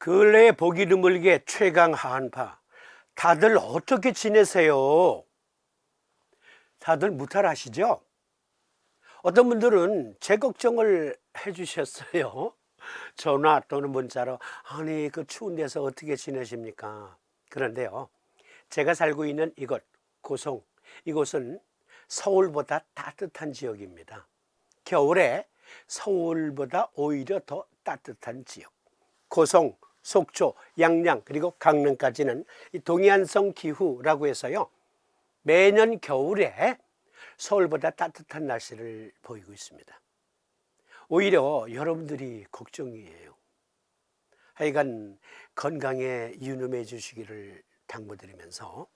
근래에 보기 드물게 최강 한파. 다들 어떻게 지내세요? 다들 무탈하시죠? 어떤 분들은 제 걱정을 해주셨어요. 전화 또는 문자로 아니 그 추운 데서 어떻게 지내십니까? 그런데요, 제가 살고 있는 이곳 고성, 이곳은 서울보다 따뜻한 지역입니다. 겨울에 서울보다 오히려 더 따뜻한 지역. 고성, 속초, 양양 그리고 강릉까지는 이 동해안성 기후라고 해서요, 매년 겨울에 서울보다 따뜻한 날씨를 보이고 있습니다. 오히려 여러분들이 걱정이에요. 하여간 건강에 유념해 주시기를 당부드리면서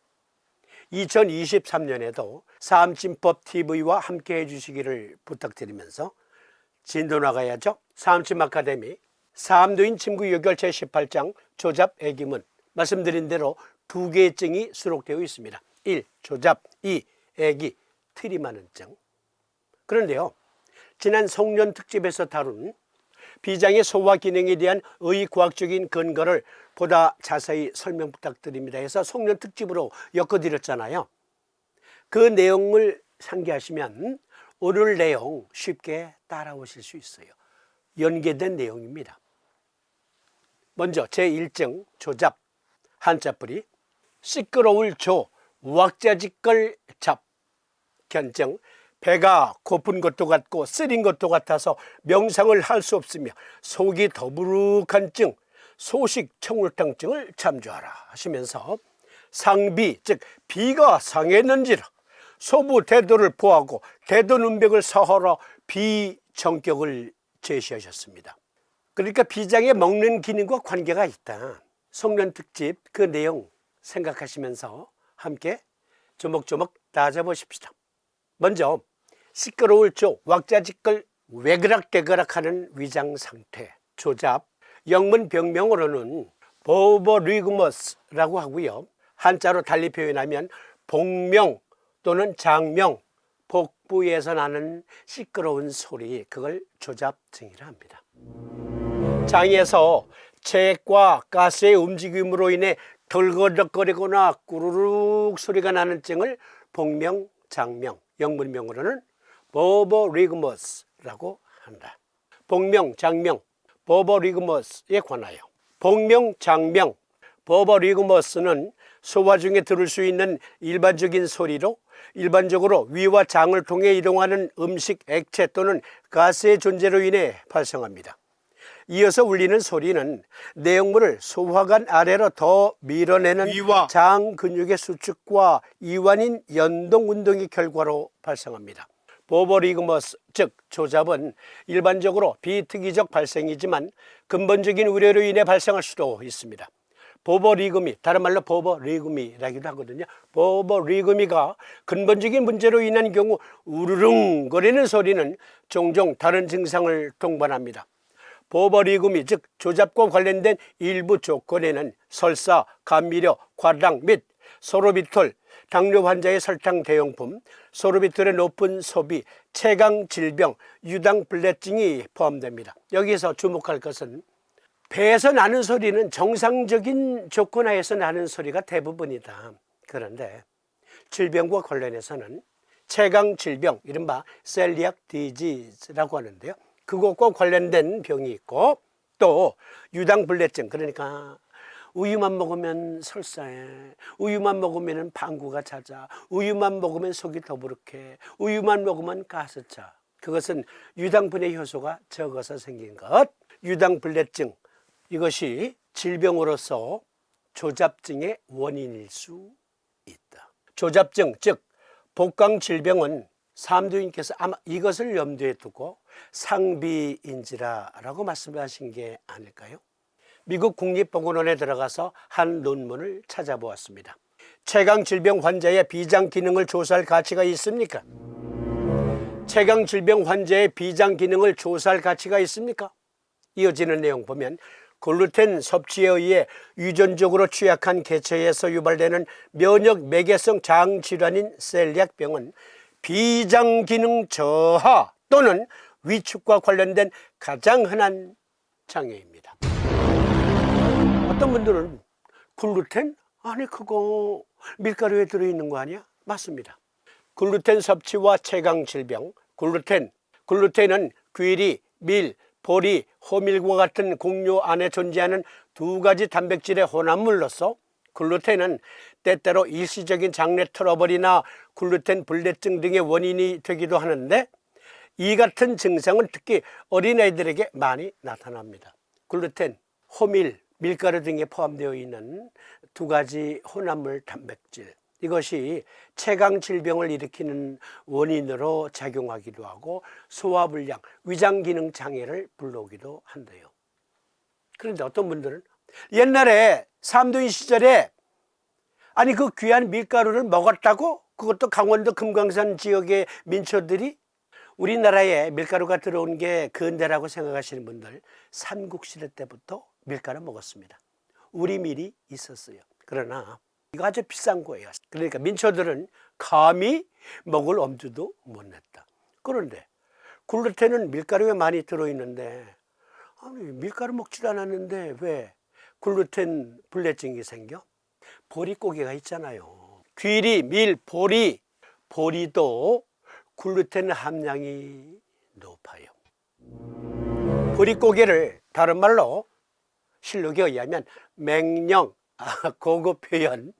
2023년에도 사암진법 TV와 함께 해주시기를 부탁드리면서 진도 나가야죠. 사암진 아카데미 사암도인 침구 요결 제18장 조잡 애기문, 말씀드린 대로 두 개의 증이 수록되어 있습니다. 1. 조잡, 2. 애기, 트림하는 증. 그런데요, 지난 송년 특집에서 다룬 비장의 소화 기능에 대한 의과학적인 근거를 보다 자세히 설명 부탁드립니다 해서 송년 특집으로 엮어드렸잖아요. 그 내용을 상기하시면 오늘 내용 쉽게 따라오실 수 있어요. 연계된 내용입니다. 먼저 제1증 조잡, 한자뿌리 시끄러울 조, 왁자지껄 잡. 견증, 배가 고픈 것도 같고 쓰린 것도 같아서 명상을 할 수 없으며 속이 더부룩한 증, 소식 청울탕증을 참조하라 하시면서 상비, 즉 비가 상했는지라 소부 대도를 보하고 대도눈백을 서하라 비정격을 제시하셨습니다. 그러니까 비장에 먹는 기능과 관계가 있다. 송년특집 그 내용 생각하시면서 함께 조목조목 따져보십시다. 먼저 시끄러울 조, 왁자지껄 외그락대그락하는 위장 상태, 조잡, 영문 병명으로는 보버리그머스라고 하고요, 한자로 달리 표현하면 복명 또는 장명, 복부에서 나는 시끄러운 소리, 그걸 조잡증이라 합니다. 장에서 체액과 가스의 움직임으로 인해 덜거덕거리거나 꾸르륵 소리가 나는 증을 복명, 장명, 영문명으로는 보버리그머스라고 한다. 복명, 장명, 보버리그머스에 관하여 복명, 장명, 보버리그머스는 소화 중에 들을 수 있는 일반적인 소리로 일반적으로 위와 장을 통해 이동하는 음식, 액체 또는 가스의 존재로 인해 발생합니다. 이어서 울리는 소리는 내용물을 소화관 아래로 더 밀어내는 위와 장 근육의 수축과 이완인 연동 운동의 결과로 발생합니다. 보버리그머스, 즉 조잡은 일반적으로 비특이적 발생이지만 근본적인 우려로 인해 발생할 수도 있습니다. 보버리그미, 다른 말로 보버리그미라기도 하거든요. 보버리그미가 근본적인 문제로 인한 경우 우르릉거리는 소리는 종종 다른 증상을 동반합니다. 보버리그미, 즉 조잡과 관련된 일부 조건에는 설사, 감미료, 과당 및 소르비톨, 당뇨 환자의 설탕 대용품, 소르비톨의 높은 소비, 체강 질병, 유당불내증이 포함됩니다. 여기서 주목할 것은 배에서 나는 소리는 정상적인 조건 하에서 나는 소리가 대부분이다. 그런데 질병과 관련해서는 체강 질병, 이른바 셀리악 디지즈라고 하는데요, 그것과 관련된 병이 있고, 또 유당불내증, 그러니까 우유만 먹으면 설사해, 우유만 먹으면 방구가 잦아, 우유만 먹으면 속이 더부룩해, 우유만 먹으면 가스차. 그것은 유당분해 효소가 적어서 생긴 것. 유당불내증, 이것이 질병으로서 조잡증의 원인일 수 있다. 조잡증, 즉 복강질병은 사암도인께서 아마 이것을 염두에 두고 상비인지라라고 말씀하신 게 아닐까요? 미국 국립보건원에 들어가서 한 논문을 찾아보았습니다. 체강질병 환자의 비장 기능을 조사할 가치가 있습니까? 체강질병 환자의 비장 기능을 조사할 가치가 있습니까? 이어지는 내용 보면 글루텐 섭취에 의해 유전적으로 취약한 개체에서 유발되는 면역 매개성 장질환인 셀리악병은 비장 기능 저하 또는 위축과 관련된 가장 흔한 장애입니다. 분들은 글루텐? 아니 그거 밀가루에 들어있는 거 아니야? 맞습니다. 글루텐 섭취와 채강 질병. 글루텐은 귀리, 밀, 보리, 호밀과 같은 곡류 안에 존재하는 두 가지 단백질의 혼합물로서 글루텐은 때때로 일시적인 장내 트러블이나 글루텐 불내증 등의 원인이 되기도 하는데, 이 같은 증상은 특히 어린아이들에게 많이 나타납니다. 글루텐, 호밀, 밀가루 등에 포함되어 있는 두 가지 혼합물 단백질, 이것이 채강 질병을 일으키는 원인으로 작용하기도 하고 소화불량, 위장기능 장애를 불러오기도 한대요. 그런데 어떤 분들은 옛날에 삼도인 시절에 아니 그 귀한 밀가루를 먹었다고? 그것도 강원도 금강산 지역의 민초들이? 우리나라에 밀가루가 들어온 게 근대라고 생각하시는 분들, 삼국시대 때부터 밀가루 먹었습니다. 우리 밀이 있었어요. 그러나 이거 아주 비싼 거예요. 그러니까 민초들은 감히 먹을 엄두도 못 냈다. 그런데 글루텐은 밀가루에 많이 들어있는데, 아니 밀가루 먹지도 않았는데 왜 글루텐 불내증이 생겨? 보릿고개가 있잖아요. 귀리, 밀, 보리, 보리도 글루텐 함량이 높아요. 보릿고개를 다른 말로 실록에 의하면 맹령, 고급 표현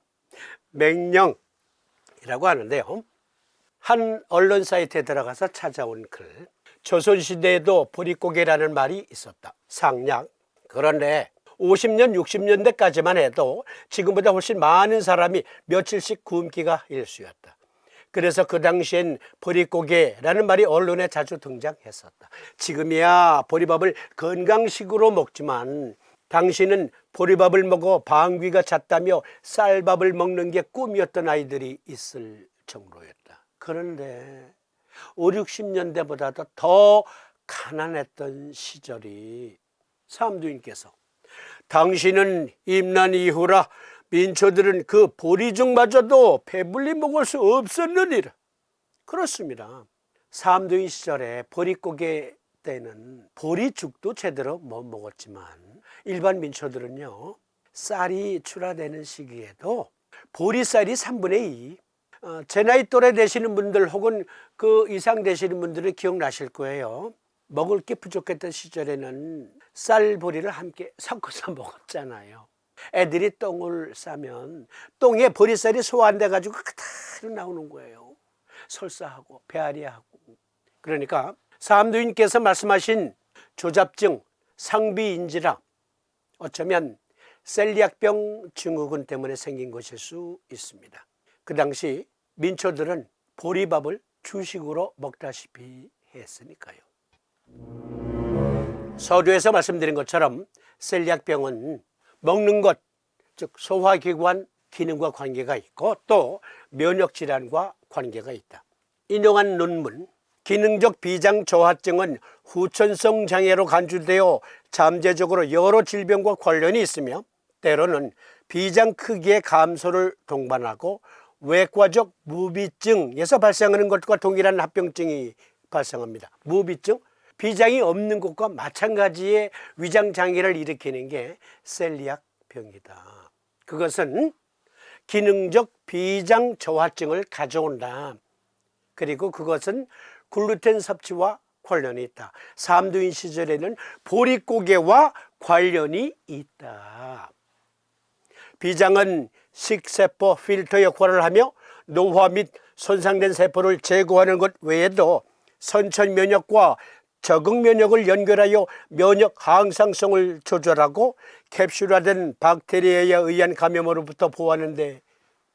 맹령이라고 하는데요. 한 언론 사이트에 들어가서 찾아온 글, 조선시대에도 보릿고개라는 말이 있었다. 상략. 그런데 50년, 60년대까지만 해도 지금보다 훨씬 많은 사람이 며칠씩 굶기가 일쑤였다. 그래서 그 당시엔 보릿고개라는 말이 언론에 자주 등장했었다. 지금이야 보리밥을 건강식으로 먹지만 당시는 보리밥을 먹어 방귀가 찼다며 쌀밥을 먹는 게 꿈이었던 아이들이 있을 정도였다. 그런데 5, 60년대보다도 더 가난했던 시절이 삼두인께서 당신은 임난 이후라 민초들은 그 보리죽마저도 배불리 먹을 수 없었느니라. 그렇습니다. 삼두인 시절에 보릿고개 때는 보리죽도 제대로 못 먹었지만 일반 민초들은요, 쌀이 출하되는 시기에도 보리쌀이 3분의 2, 제 나이 또래 되시는 분들 혹은 그 이상 되시는 분들은 기억나실 거예요. 먹을 게 부족했던 시절에는 쌀 보리를 함께 섞어서 먹었잖아요. 애들이 똥을 싸면 똥에 보리쌀이 소화돼 가지고 그대로 나오는 거예요. 설사하고 배앓이하고. 그러니까 삼두인께서 말씀하신 조잡증, 상비인지라 어쩌면 셀리악병 증후군 때문에 생긴 것일 수 있습니다. 그 당시 민초들은 보리밥을 주식으로 먹다시피 했으니까요. 서두에서 말씀드린 것처럼 셀리악병은 먹는 것, 즉 소화기관 기능과 관계가 있고 또 면역질환과 관계가 있다. 인용한 논문, 기능적 비장저하증은 후천성 장애로 간주되어 잠재적으로 여러 질병과 관련이 있으며 때로는 비장 크기의 감소를 동반하고 외과적 무비증에서 발생하는 것과 동일한 합병증이 발생합니다. 무비증, 비장이 없는 것과 마찬가지의 위장장애를 일으키는 게 셀리악병이다. 그것은 기능적 비장저하증을 가져온다. 그리고 그것은 글루텐 섭취와 관련이 있다. 삼두인 시절에는 보릿고개와 관련이 있다. 비장은 식세포 필터 역할을 하며 노화 및 손상된 세포를 제거하는 것 외에도 선천 면역과 적응 면역을 연결하여 면역 항상성을 조절하고 캡슐화된 박테리아에 의한 감염으로부터 보호하는 데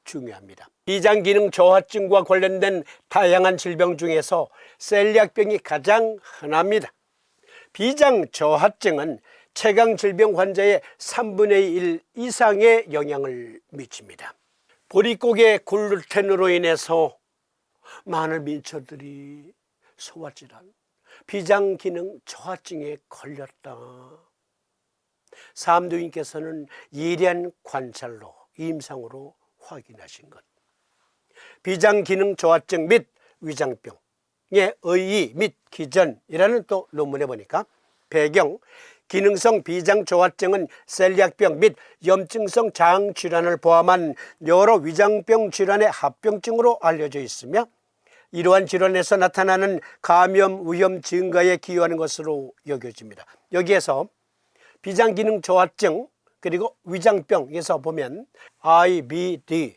중요합니다. 비장 기능 저하증과 관련된 다양한 질병 중에서 셀리악병이 가장 흔합니다. 비장 저하증은 채강 질병 환자의 3분의 1 이상의 영향을 미칩니다. 보릿고개 글루텐으로 인해서 많은 민초들이 소화질환, 비장 기능 저하증에 걸렸다. 삼두인께서는 예리한 관찰로 임상으로 확인하신 것. 비장 기능 저하증 및 위장병의 의의 및 기전이라는 또 논문에 보니까 배경, 기능성 비장조화증은 셀리악병 및 염증성 장 질환을 포함한 여러 위장병 질환의 합병증으로 알려져 있으며 이러한 질환에서 나타나는 감염 위험 증가에 기여하는 것으로 여겨집니다. 여기에서 비장기능저하증 그리고 위장병에서 보면 IBD,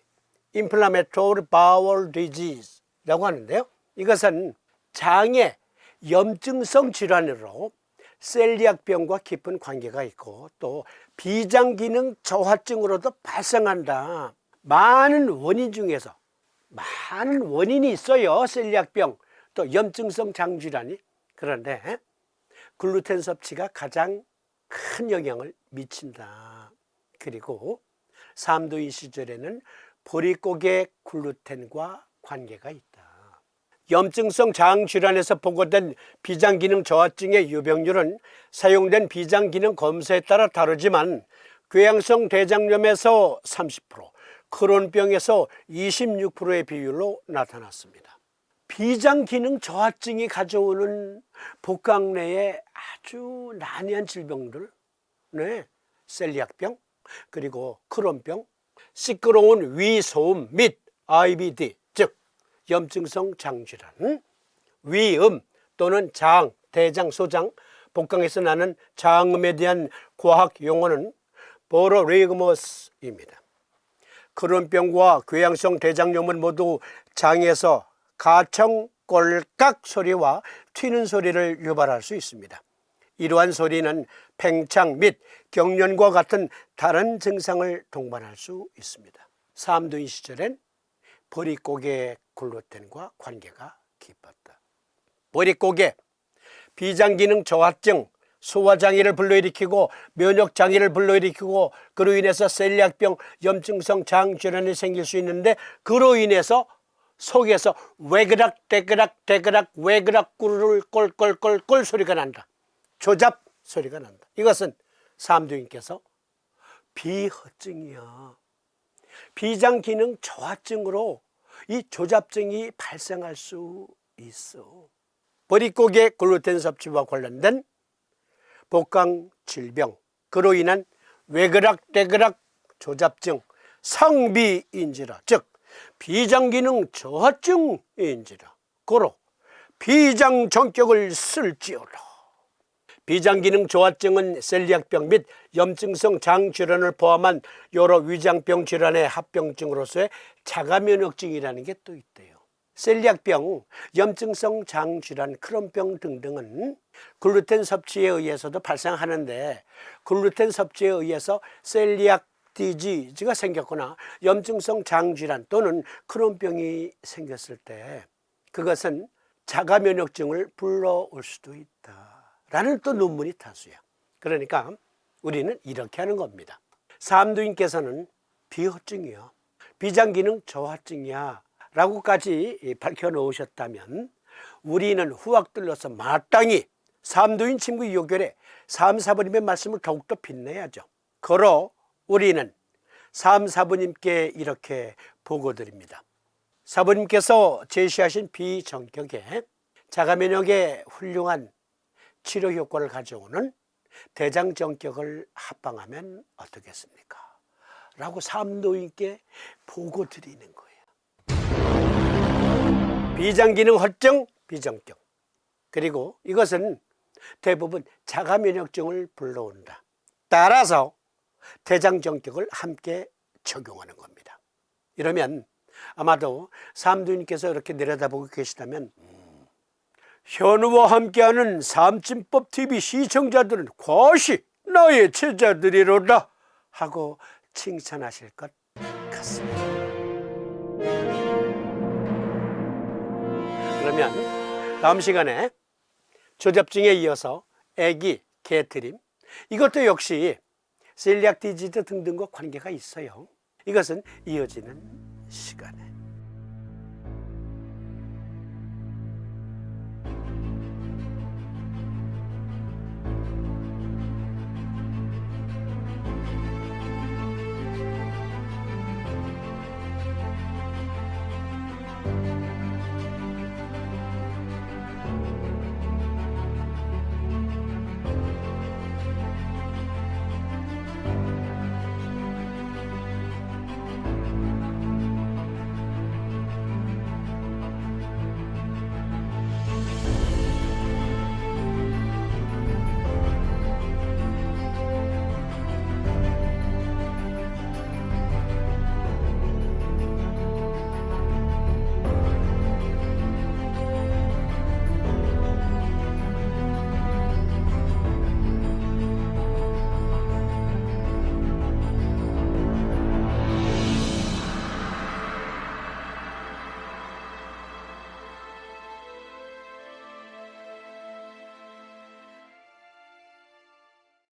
Inflammatory Bowel Disease라고 하는데요. 이것은 장의 염증성 질환으로 셀리악병과 깊은 관계가 있고 또 비장기능 저하증으로도 발생한다. 많은 원인 중에서 많은 원인이 있어요. 셀리악병 또 염증성 장질환이. 그런데 글루텐 섭취가 가장 큰 영향을 미친다. 그리고 삼도인 시절에는 보릿고개 글루텐과 관계가 있다. 염증성 장질환에서 보고된 비장기능 저하증의 유병률은 사용된 비장기능 검사에 따라 다르지만 궤양성 대장염에서 30%, 크론병에서 26%의 비율로 나타났습니다. 비장기능 저하증이 가져오는 복강 내의 아주 난해한 질병들, 셀리악병, 그리고 크론병, 시끄러운 위소음 및 IBD, 즉 염증성 장질환, 위음 또는 장, 대장, 소장, 복강에서 나는 장음에 대한 과학 용어는 보로리그머스입니다. 크론병과 궤양성 대장염은 모두 장에서 가청, 꼴깍 소리와 튀는 소리를 유발할 수 있습니다. 이러한 소리는 팽창 및 경련과 같은 다른 증상을 동반할 수 있습니다. 삼도인 시절엔 보릿고개 글루텐과 관계가 깊었다. 보릿고개, 비장기능 저하증, 소화장애를 불러일으키고 면역장애를 불러일으키고 그로 인해서 셀리악병, 염증성 장질환이 생길 수 있는데 그로 인해서 속에서 왜그락 대그락 대그락 왜그락 꾸르르 꼴꼴꼴꼴 소리가 난다. 조잡 소리가 난다. 이것은 삼도인께서 비허증이야. 비장기능 저하증으로 이 조잡증이 발생할 수 있어. 보릿고개 글루텐 섭취와 관련된 복강 질병, 그로 인한 왜그락대그락 조잡증, 상비인지라, 즉 비장기능 저하증인지라, 고로 비장전격을 쓸지어라. 비장기능 저하증은 셀리악병 및 염증성 장질환을 포함한 여러 위장병 질환의 합병증으로서의 자가면역증이라는 게 또 있대요. 셀리악병, 염증성 장질환, 크론병 등등은 글루텐 섭취에 의해서도 발생하는데 글루텐 섭취에 의해서 셀리악 디지즈가 생겼거나 염증성 장질환 또는 크론병이 생겼을 때 그것은 자가면역증을 불러올 수도 있다라는 또 논문이 다수야. 그러니까 우리는 이렇게 하는 겁니다. 삼도인께서는 비허증이야, 비장기능 저하증이야 라고까지 밝혀놓으셨다면 우리는 후학들로서 마땅히 삼도인 친구 요결에 삼사부님의 말씀을 더욱더 빛내야죠. 걸어 우리는 삼사부님께 이렇게 보고드립니다. 사부님께서 제시하신 비전격에 자가면역의 훌륭한 치료 효과를 가져오는 대장전격을 합방하면 어떻겠습니까? 라고 삼도인께 보고드리는 거예요. 비장기능 허증, 비정격. 그리고 이것은 대부분 자가면역증을 불러온다. 따라서 대장전격을 함께 적용하는 겁니다. 이러면 아마도 삼도인께서 이렇게 내려다보고 계시다면 현우와 함께하는 삼진법TV 시청자들은 과시 나의 제자들이로다 하고 칭찬하실 것 같습니다. 그러면 다음 시간에 조잡증에 이어서 애기, 개트림, 이것도 역시 셀리악 디지즈 등등과 관계가 있어요. 이것은 이어지는 시간에